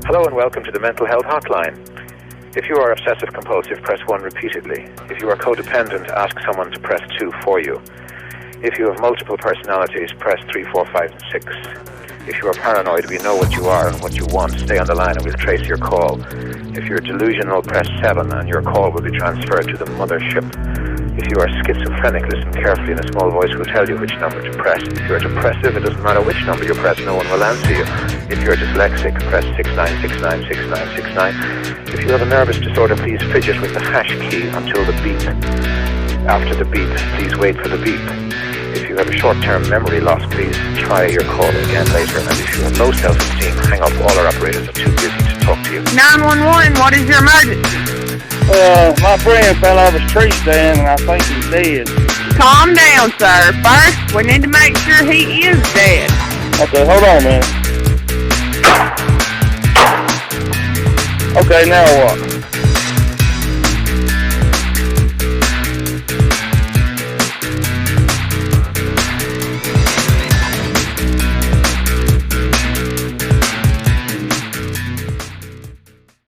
Hello and welcome to the Mental Health Hotline. If you are obsessive compulsive, press 1 repeatedly. If you are codependent, ask someone to press 2 for you. If you have multiple personalities, press 3, 4, 5 and 6. If you are paranoid, we know what you are and what you want. Stay on the line and we'll trace your call. If you're delusional, press 7 and your call will be transferred to the mothership. If you are schizophrenic, listen carefully and a small voice will tell you which number to press. If you are depressive, it doesn't matter which number you press, no one will answer you. If you are dyslexic, press 69696969. If you have a nervous disorder, please fidget with the hash key until the beep. After the beep, please wait for the beep. If you have a short-term memory loss, please try your call again later. And if you have low self-esteem, hang up. All our operators are too busy to talk to you. 911, what is your emergency? My friend fell off his tree stand and I think he's dead. Calm down, sir. First, we need to make sure he is dead. Okay, hold on a minute. Okay, now what?